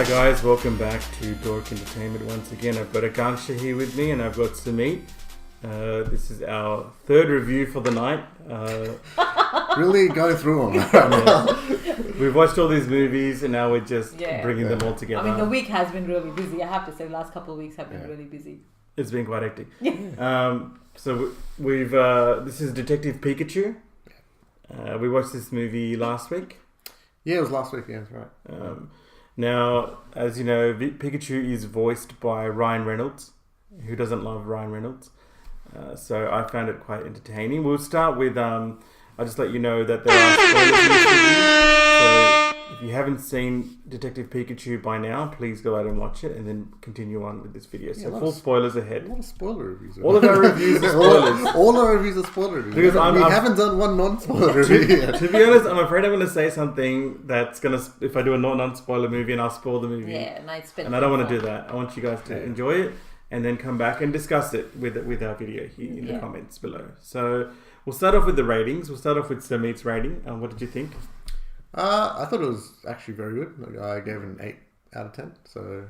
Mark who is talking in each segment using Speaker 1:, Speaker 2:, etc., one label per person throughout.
Speaker 1: guys, welcome back to Dork Entertainment once again. I've got Akansha here with me and I've got Sumit. This is our third review for the night.
Speaker 2: Really go through them.
Speaker 1: We've watched all these movies and now we're just bringing them all together.
Speaker 3: I mean, the week has been really busy. I have to say, the last couple of weeks have been really busy.
Speaker 1: It's been quite hectic. So we've this is Detective Pikachu. We watched this movie last week.
Speaker 2: Yeah, it was last week. Yeah, that's right.
Speaker 1: Now, as you know, Pikachu is voiced by Ryan Reynolds. Who doesn't love Ryan Reynolds? So I found it quite entertaining. We'll start with, I'll just let you know that there are spoilers in this review. So if you haven't seen Detective Pikachu by now, please go out and watch it and then continue on with this video. So full spoilers ahead.
Speaker 2: A lot of spoiler reviews.
Speaker 1: All of our reviews are spoilers.
Speaker 2: all our reviews are spoiler reviews.
Speaker 1: Because
Speaker 2: we haven't done one non-spoiler review yet.
Speaker 1: To be honest, I'm afraid I'm going to say something that's going to, if I do a non-spoiler movie and I'll spoil the movie.
Speaker 3: And
Speaker 1: I don't want to do that. I want you guys to enjoy it and then come back and discuss it with our video here in the comments below. So we'll start off with the ratings. We'll start off with Sumit's rating. What did you think?
Speaker 2: I thought it was actually very good. I gave it an 8 out of 10. So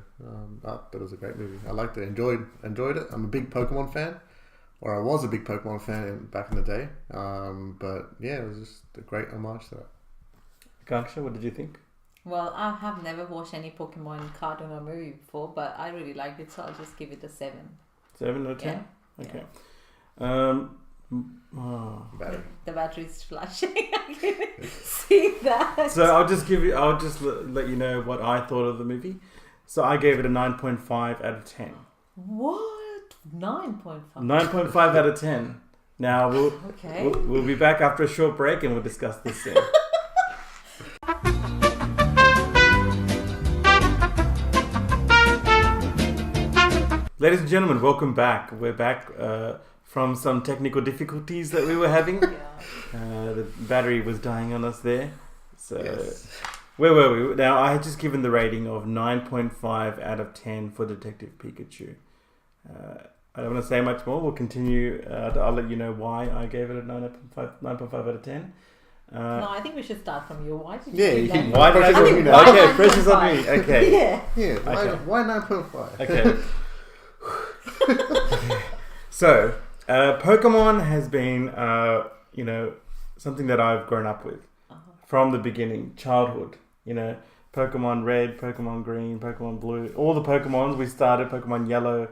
Speaker 2: I thought it was a great movie. I liked it. Enjoyed it. I'm a big Pokemon fan. Or I was a big Pokemon fan back in the day. But yeah, it was just a great homage to that.
Speaker 1: Kaksha, what did you think?
Speaker 3: Well, I have never watched any Pokemon cartoon or movie before, but I really liked it, so I'll just give it a 7.
Speaker 1: 7 or 10?
Speaker 3: Yeah.
Speaker 1: Okay.
Speaker 2: Battery.
Speaker 3: The battery's flashing. I can see that.
Speaker 1: So I'll just let you know what I thought of the movie. So I gave it a 9.5 out of 10.
Speaker 3: What? 9.5?
Speaker 1: 9.5 out of 10. Now we'll be back after a short break and we'll discuss this soon. Ladies and gentlemen, welcome back. We're back from some technical difficulties that we were having. The battery was dying on us there. So where were we? Now, I had just given the rating of 9.5 out of 10 for Detective Pikachu. I don't want to say much more. We'll continue. I'll let you know why I gave it a 9.5 out of 10.
Speaker 3: No, I think we should start from you. Why did
Speaker 2: you
Speaker 3: do
Speaker 1: Why did I do that? Okay, pressure's on me. Okay.
Speaker 2: Yeah. Why 9.5?
Speaker 1: Okay. So, Pokemon has been, something that I've grown up with from the beginning, childhood. Pokemon Red, Pokemon Green, Pokemon Blue, all the Pokemons. We started Pokemon Yellow,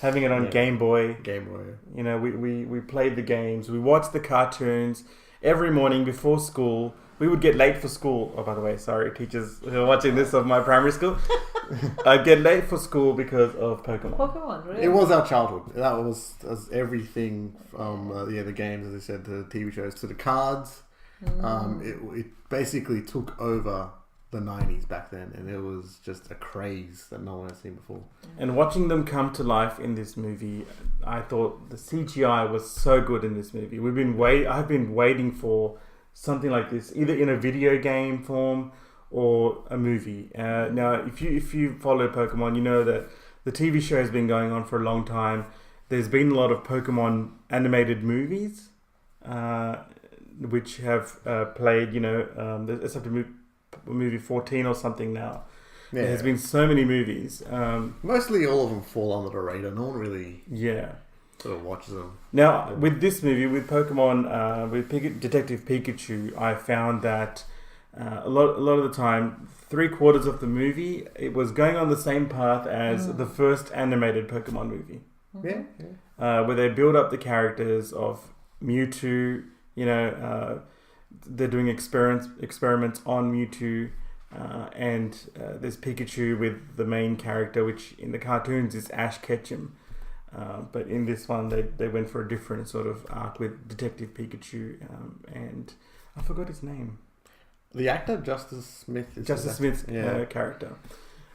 Speaker 1: having it on Game Boy. We played the games. We watched the cartoons every morning before school. We would get late for school. Oh, by the way, sorry, teachers who are watching this of my primary school. I'd get late for school because of Pokemon.
Speaker 3: Pokemon, really?
Speaker 2: It was our childhood. That was everything from the games, as I said, to the TV shows, to the cards. It basically took over the 90s back then, and it was just a craze that no one had seen before.
Speaker 1: And watching them come to life in this movie, I thought the CGI was so good in this movie. I've been waiting for something like this, either in a video game form or a movie. Now, if you follow Pokemon, you know that the TV show has been going on for a long time. There's been a lot of Pokemon animated movies, which have played. It's up to movie 14 or something now. Yeah. There's been so many movies.
Speaker 2: Mostly all of them fall under the radar. No one really sort of watches them.
Speaker 1: Now, with this movie, with Pokemon, with Detective Pikachu, I found that a lot of the time, 3/4 of the movie, it was going on the same path as the first animated Pokemon movie. Where they build up the characters of Mewtwo. They're doing experiments on Mewtwo, and there's Pikachu with the main character, which in the cartoons is Ash Ketchum. But in this one, they went for a different sort of arc with Detective Pikachu, and I forgot his name.
Speaker 2: The actor, Justice Smith.
Speaker 1: Smith's character.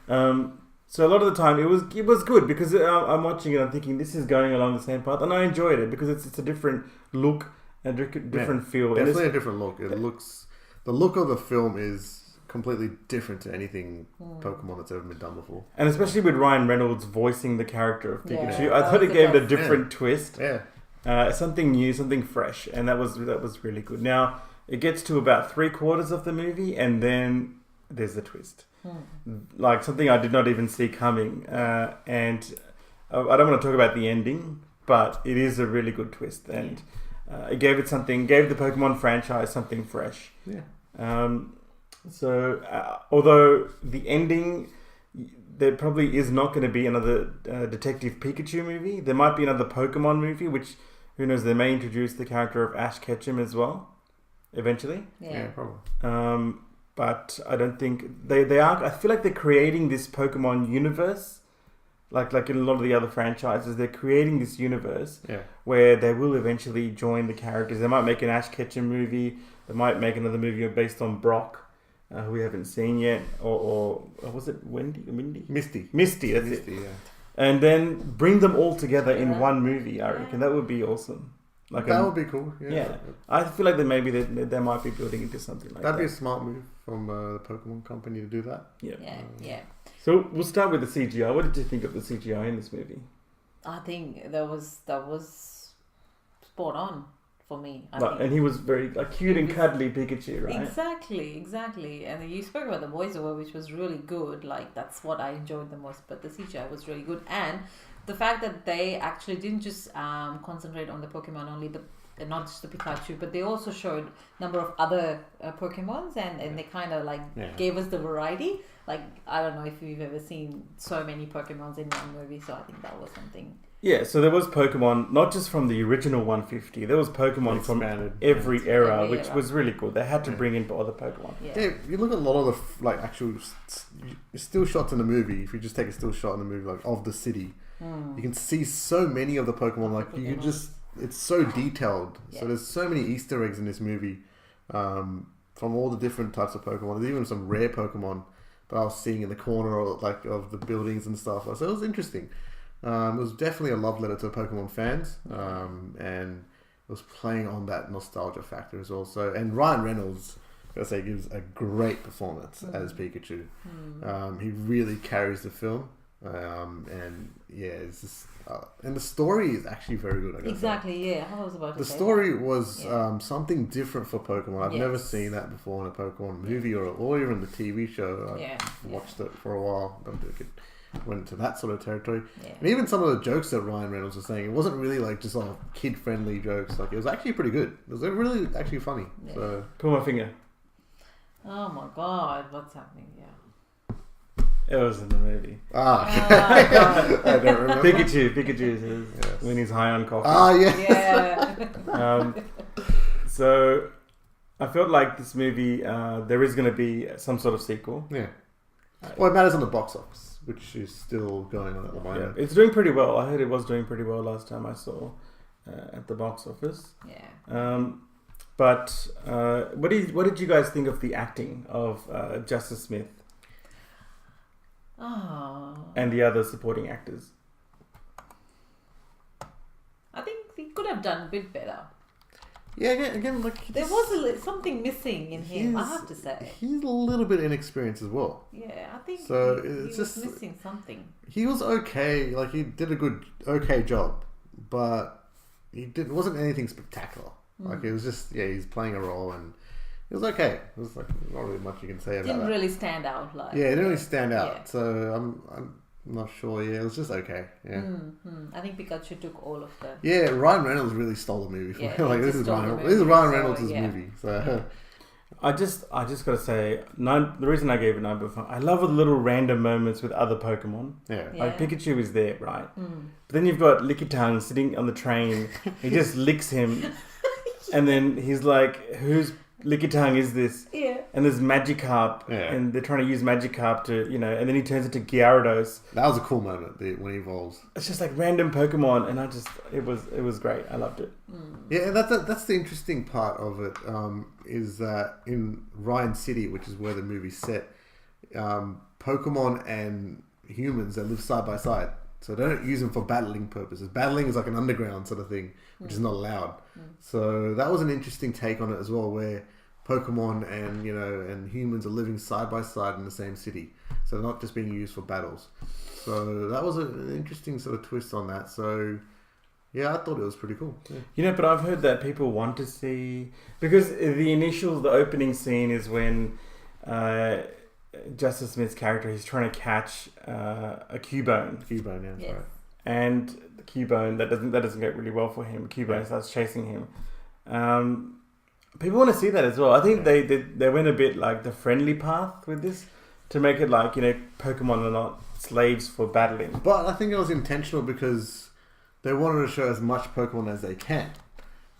Speaker 1: So a lot of the time, it was good because I'm watching it, I'm thinking this is going along the same path, and I enjoyed it because it's a different look, a different feel.
Speaker 2: Definitely a different look. The look of the film is completely different to anything Pokemon that's ever been done before.
Speaker 1: And especially with Ryan Reynolds voicing the character of Pikachu, I thought it gave it a different twist. Something new, something fresh, and that was really good. Now, it gets to about 3/4 of the movie, and then there's a twist. Like something I did not even see coming. And I don't want to talk about the ending, but it is a really good twist. And it gave the Pokemon franchise something fresh.
Speaker 2: Yeah.
Speaker 1: Although the ending, there probably is not going to be another Detective Pikachu movie. There might be another Pokemon movie, which, who knows, they may introduce the character of Ash Ketchum as well, eventually.
Speaker 2: Yeah, probably.
Speaker 1: But I don't think they are. I feel like they're creating this Pokemon universe, like in a lot of the other franchises. They're creating this universe where they will eventually join the characters. They might make an Ash Ketchum movie. They might make another movie based on Brock, who we haven't seen yet, or was it Misty? That's it.
Speaker 2: Yeah.
Speaker 1: And then bring them all together in one movie. I reckon that would be awesome. Like
Speaker 2: that would be cool. Yeah.
Speaker 1: I feel like they might be building into something like that.
Speaker 2: That'd be a smart move from the Pokemon company to do that.
Speaker 3: Yeah.
Speaker 1: So we'll start with the CGI. What did you think of the CGI in this movie?
Speaker 3: I think that was spot on for me. I
Speaker 1: Right,
Speaker 3: think.
Speaker 1: and he was very cute and cuddly Pikachu, right?
Speaker 3: Exactly. And you spoke about the voiceover, which was really good. Like, that's what I enjoyed the most. But the CGI was really good, and the fact that they actually didn't just concentrate on the Pokemon only, but not just the Pikachu, but they also showed a number of other Pokemons, and they kind of gave us the variety. Like, I don't know if you've ever seen so many Pokemons in one movie, so I think that was something.
Speaker 1: Yeah, so there was Pokemon, not just from the original 150, there was Pokemon from every era, which was really cool. They had to bring in other Pokemon.
Speaker 2: Yeah, you look at a lot of the actual still shots in the movie. If you just take a still shot in the movie, of the city, you can see so many of the Pokemon. It's so detailed. So there's so many Easter eggs in this movie, from all the different types of Pokemon. There's even some rare Pokemon that I was seeing in the corner of the buildings and stuff. So it was interesting. It was definitely a love letter to Pokemon fans, and it was playing on that nostalgia factor as well. So, and Ryan Reynolds, gives a great performance as Pikachu. He really carries the film, and it's just, and the story is actually very good.
Speaker 3: Exactly, yeah. I was about to
Speaker 2: the
Speaker 3: say
Speaker 2: story
Speaker 3: that.
Speaker 2: Was something different for Pokemon. I've never seen that before in a Pokemon movie or even the TV show. I watched it for a while. Went to that sort of territory. And even some of the jokes that Ryan Reynolds was saying, it wasn't really just kid-friendly jokes. It was actually pretty good. It was really actually funny. So
Speaker 1: Pull my finger.
Speaker 3: Oh my god, what's happening?
Speaker 1: It was in the movie.
Speaker 3: Oh,
Speaker 2: I don't remember.
Speaker 1: Pikachu says when he's high on coffee.
Speaker 3: yeah.
Speaker 1: So I felt like this movie, there is going to be some sort of sequel.
Speaker 2: Yeah. Well, it matters on the box office, which is still going on at the moment.
Speaker 1: Yeah, it's doing pretty well. I heard it was doing pretty well last time I saw at the box office.
Speaker 3: Yeah.
Speaker 1: But what did you guys think of the acting of Justice Smith and the other supporting actors?
Speaker 3: I think he could have done a bit better.
Speaker 2: Yeah, again,
Speaker 3: there was something missing in him. I have to say,
Speaker 2: he's a little bit inexperienced as well.
Speaker 3: Yeah, I think
Speaker 2: so.
Speaker 3: he was missing something.
Speaker 2: He was okay. He did a okay job, but it wasn't anything spectacular. It was just he's playing a role and it was okay. It was not really much you can say about it.
Speaker 3: Didn't really stand out.
Speaker 2: It didn't really stand out. So I'm not sure. Yeah, it was just okay. Yeah.
Speaker 3: I think Pikachu took all of the.
Speaker 2: Yeah, Ryan Reynolds really stole the movie. This is Ryan Reynolds' movie. So
Speaker 1: I just gotta say, the reason I gave it 9.5, I love the little random moments with other Pokemon.
Speaker 2: Yeah.
Speaker 1: Like Pikachu is there, right? But then you've got Lickitung sitting on the train. He just licks him, and then he's like, "Whose Lickitung is this?"
Speaker 3: Yeah.
Speaker 1: And there's Magikarp, and they're trying to use Magikarp to, and then he turns into Gyarados.
Speaker 2: That was a cool moment when he evolves.
Speaker 1: It's just like random Pokemon, and it was great. I loved it.
Speaker 2: Yeah, and that's the interesting part of it, is that in Ryan City, which is where the movie's set, Pokemon and humans, they live side by side. So they don't use them for battling purposes. Battling is like an underground sort of thing, which is not allowed. So that was an interesting take on it as well, where Pokemon and humans are living side by side in the same city. So they're not just being used for battles. So that was an interesting sort of twist on that. So yeah, I thought it was pretty cool. Yeah.
Speaker 1: But I've heard that people want to see, because the opening scene is when Justice Smith's character, he's trying to catch a Cubone.
Speaker 2: Cubone, yeah, that's
Speaker 3: Yes.
Speaker 2: right.
Speaker 1: And the Cubone, that doesn't go really well for him. Cubone starts chasing him. People want to see that as well. I think they went a bit like the friendly path with this to make it like, Pokemon are not slaves for battling.
Speaker 2: But I think it was intentional because they wanted to show as much Pokemon as they can.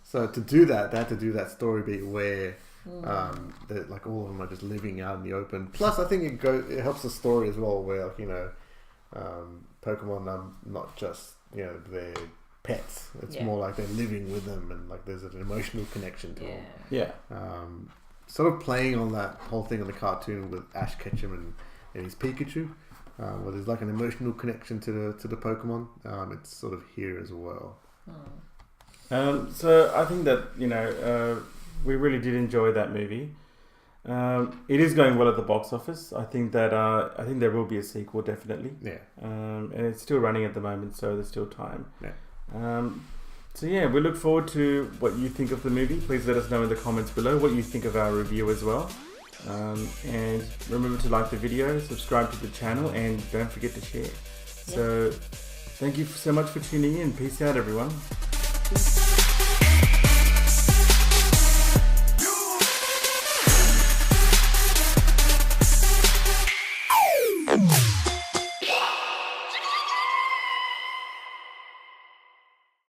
Speaker 2: So to do that, they had to do that story beat where like all of them are just living out in the open. Plus, I think it helps the story as well, where Pokemon are not just their pets. It's more like they're living with them, and like there's an emotional connection to them.
Speaker 1: Yeah.
Speaker 2: Sort of playing on that whole thing on the cartoon with Ash Ketchum and his Pikachu, where there's like an emotional connection to the Pokemon. It's sort of here as well.
Speaker 1: So I think that we really did enjoy that movie. It is going well at the box office. I think that there will be a sequel, definitely.
Speaker 2: Yeah.
Speaker 1: And it's still running at the moment, so there's still time.
Speaker 2: Yeah.
Speaker 1: So yeah, we look forward to what you think of the movie. Please let us know in the comments below what you think of our review as well. And remember to like the video, subscribe to the channel, and don't forget to share. So thank you so much for tuning in. Peace out, everyone.